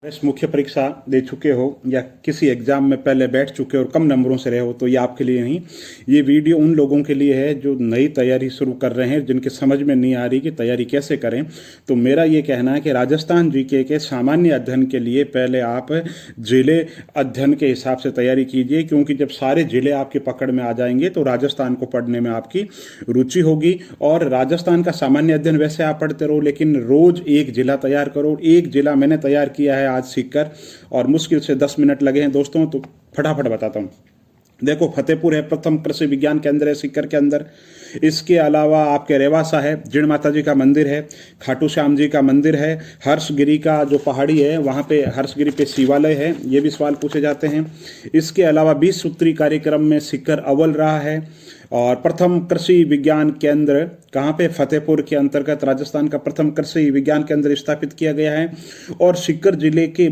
Best मुख्य परीक्षा दे चुके हो या किसी एग्जाम में पहले बैठ चुके हो और कम नंबरों से रहे हो तो ये आपके लिए नहीं, ये वीडियो उन लोगों के लिए है जो नई तैयारी शुरू कर रहे हैं, जिनके समझ में नहीं आ रही कि तैयारी कैसे करें। तो मेरा ये कहना है कि राजस्थान जीके के सामान्य अध्ययन के लिए पहले आप जिले अध्ययन के हिसाब से तैयारी कीजिए, क्योंकि जब सारे जिले आपके पकड़ में आ जाएंगे तो राजस्थान को पढ़ने में आपकी रुचि होगी। और राजस्थान का सामान्य अध्ययन वैसे आप पढ़ते रहो, लेकिन रोज एक जिला तैयार करो। एक जिला मैंने तैयार किया है आज सीखकर, और मुश्किल से 10 मिनट लगे हैं दोस्तों, तो फटाफट बताता हूँ। देखो, फतेहपुर है, प्रथम कृषि विज्ञान केंद्र है सीकर के अंदर। इसके अलावा आपके रेवासा है, जिण माता जी का मंदिर है, खाटू श्याम जी का मंदिर है, हर्षगिरी का जो पहाड़ी है वहाँ पे हर्षगिरी पे शिवालय है, ये भी सवाल पूछे जाते हैं। इसके अलावा 20 सूत्री कार्यक्रम में सीकर अव्वल रहा है। और प्रथम कृषि विज्ञान केंद्र कहाँ पे? फतेहपुर के अंतर्गत राजस्थान का प्रथम कृषि विज्ञान केंद्र स्थापित किया गया है। और सीकर जिले के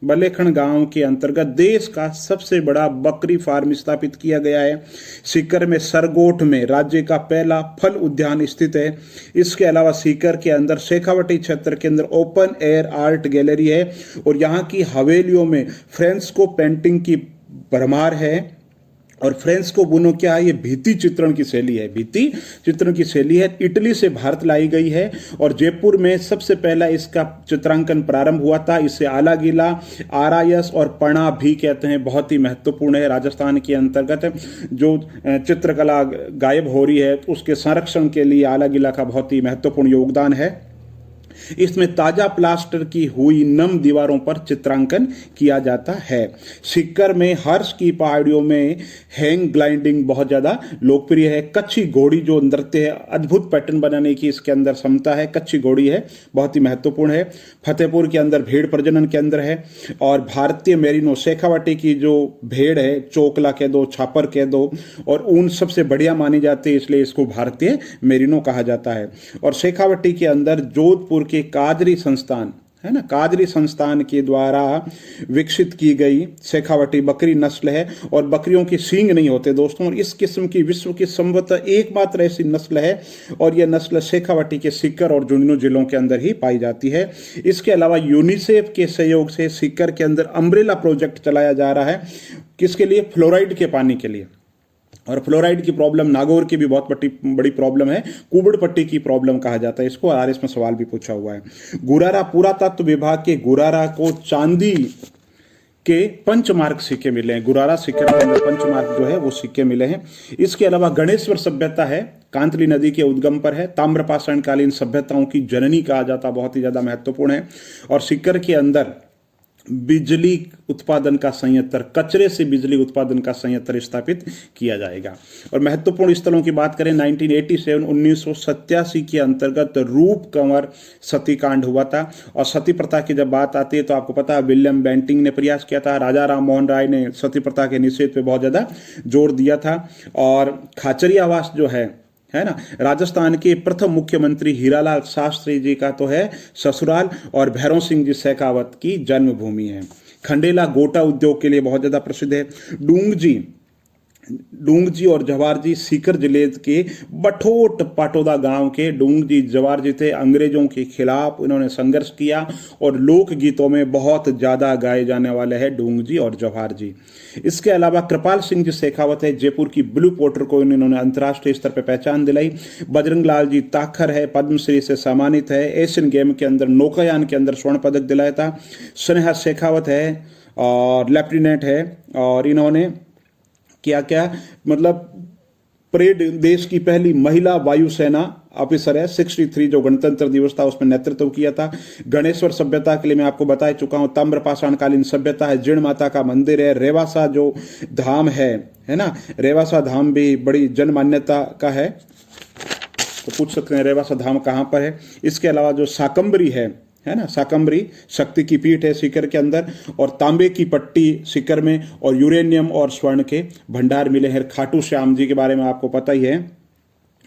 बलेखण गांव के अंतर्गत देश का सबसे बड़ा बकरी फार्म स्थापित किया गया है। सीकर में सरगोट में राज्य का पहला फल उद्यान स्थित है। इसके अलावा सीकर के अंदर शेखावटी क्षेत्र के अंदर ओपन एयर आर्ट गैलरी है, और यहाँ की हवेलियों में फ्रेस्को पेंटिंग की भरमार है। और फ्रेस्को बुनो क्या है? ये भित्ति चित्रण की शैली है, भित्ति चित्रण की शैली है, इटली से भारत लाई गई है। और जयपुर में सबसे पहला इसका चित्रांकन प्रारंभ हुआ था। इसे आलागीला, आरायस और पणा भी कहते हैं। बहुत ही महत्वपूर्ण है। राजस्थान के अंतर्गत जो चित्रकला गायब हो रही है उसके संरक्षण के लिए आलागीला का बहुत ही महत्वपूर्ण योगदान है। इसमें ताजा प्लास्टर की हुई नम दीवारों पर चित्रांकन किया जाता है। सीकर में हर्ष की पहाड़ियों में हैंग ग्लाइडिंग बहुत ज्यादा लोकप्रिय है। कच्ची घोड़ी जो नृत्य है, अद्भुत पैटर्न बनाने की इसके अंदर क्षमता है, कच्ची घोड़ी है, बहुत ही महत्वपूर्ण है। फतेहपुर के अंदर भेड़ प्रजनन केंद्र है। और भारतीय मेरिनो शेखावटी की जो भेड़ है, चोकला कह दो, छापर कह दो, और ऊन सबसे बढ़िया मानी जाती है, इसलिए इसको भारतीय मेरिनो कहा जाता है। और शेखावटी के अंदर जोधपुर के काजरी संस्थान है ना, काजरी संस्थान के द्वारा विकसित की गई शेखावटी बकरी नस्ल है। और बकरियों के सींग नहीं होते दोस्तों, और इस किस्म की विश्व की संभवतः एकमात्र ऐसी नस्ल है। और यह नस्ल शेखावटी के सीकर और झुंझुनू जिलों के अंदर ही पाई जाती है। इसके अलावा यूनिसेफ के सहयोग से सीकर के अंदर अम्ब्रेला प्रोजेक्ट चलाया जा रहा है। किसके लिए? फ्लोराइड के पानी के लिए। और फ्लोराइड की प्रॉब्लम नागौर की भी बहुत बड़ी प्रॉब्लम है, कुबड़ पट्टी की प्रॉब्लम कहा जाता है इसको। और इसमें सवाल भी पूछा हुआ है। गुरारा पुरातत्व विभाग के गुरारा को चांदी के पंचमार्क सिक्के मिले हैं। गुरारा सिक्के के अंदर पंचमार्क जो है वो सिक्के मिले हैं। इसके अलावा गणेश्वर सभ्यता है, कांतली नदी के उद्गम पर है। ताम्रपाषाण कालीन सभ्यताओं की जननी कहा जाता, बहुत ही ज्यादा महत्वपूर्ण है। और सीकर के अंदर बिजली उत्पादन का संयंत्र, कचरे से बिजली उत्पादन का संयंत्र स्थापित किया जाएगा। और महत्वपूर्ण स्थलों की बात करें, 1987 के अंतर्गत रूप कंवर सती कांड हुआ था। और सती प्रथा की जब बात आती है तो आपको पता है विलियम बेंटिंग ने प्रयास किया था, राजा राम मोहन राय ने सती प्रथा के निषेध पे बहुत ज्यादा जोर दिया था। और खाचरियावास जो है ना, राजस्थान के प्रथम मुख्यमंत्री हीरालाल शास्त्री जी का तो है ससुराल, और भैरव सिंह जी शेखावत की जन्मभूमि है। खंडेला गोटा उद्योग के लिए बहुत ज्यादा प्रसिद्ध है। डूंगजी और जवार जी सीकर जिले के बठोट पाटोदा गांव के डूंगजी जवार जी थे। अंग्रेजों के खिलाफ उन्होंने संघर्ष किया, और लोक गीतों में बहुत ज्यादा गाए जाने वाले हैं डूंगजी और जवाहर जी। इसके अलावा कृपाल सिंह जी शेखावत है, जयपुर की ब्लू पोर्टर को इन्होंने अंतर्राष्ट्रीय स्तर पर पहचान दिलाई। बजरंग लाल जी ताखर है, पद्मश्री से सम्मानित है। एशियन गेम के अंदर नौकायान के अंदर स्वर्ण पदक दिलाया था। स्नेहा शेखावत है और लेफ्टिनेंट है, और इन्होंने क्या क्या मतलब परेड, देश की पहली महिला वायुसेना ऑफिसर है। 63 जो गणतंत्र दिवस था उसमें नेतृत्व किया था। गणेश्वर सभ्यता के लिए मैं आपको बता चुका हूं, ताम्रपाषाण कालीन सभ्यता है, जिण माता का मंदिर है। रेवासा जो धाम है ना, रेवासा धाम भी बड़ी जनमान्यता का है, तो पूछ सकते हैं रेवासा धाम कहां पर है। इसके अलावा जो साकंबरी है ना, साकंबरी शक्ति की पीठ है सीकर के अंदर। और तांबे की पट्टी सीकर में, और यूरेनियम और स्वर्ण के भंडार मिले हैं। खाटू श्याम जी के बारे में आपको पता ही है।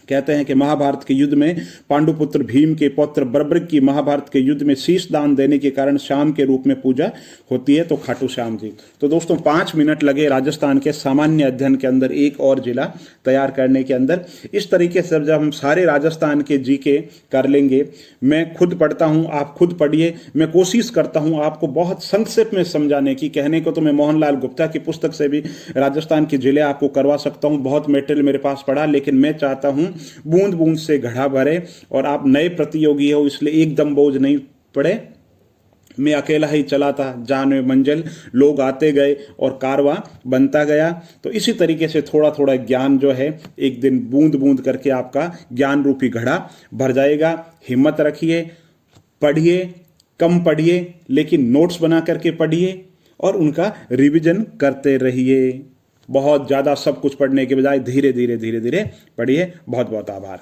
कहते हैं कि महाभारत के युद्ध में पांडुपुत्र भीम के पौत्र बर्बरिक की महाभारत के युद्ध में शीश दान देने के कारण श्याम के रूप में पूजा होती है, तो खाटू श्याम जी। तो दोस्तों 5 मिनट लगे राजस्थान के सामान्य अध्ययन के अंदर एक और जिला तैयार करने के अंदर। इस तरीके से जब हम सारे राजस्थान के जीके कर लेंगे, मैं खुद पढ़ता हूं, आप खुद पढ़िए, मैं कोशिश करता हूं आपको बहुत संक्षेप में समझाने की। कहने को तो मैं मोहनलाल गुप्ता की पुस्तक से भी राजस्थान के जिले आपको करवा सकता हूं, बहुत मेटेरियल मेरे पास पड़ा, लेकिन मैं चाहता हूं बूंद बूंद से घड़ा भरे, और आप नए प्रतियोगी हो इसलिए एकदम बोझ नहीं पड़े। मैं अकेला ही चला था जाने मंजिल, लोग आते गए और कारवां बनता गया। तो इसी तरीके से थोड़ा थोड़ा ज्ञान जो है एक दिन बूंद बूंद करके आपका ज्ञान रूपी घड़ा भर जाएगा। हिम्मत रखिए, पढ़िए, कम पढ़िए लेकिन नोट्स बना करके पढ़िए और उनका रिवीजन करते रहिए। बहुत ज़्यादा सब कुछ पढ़ने के बजाय धीरे धीरे धीरे धीरे पढ़िए। बहुत बहुत आभार।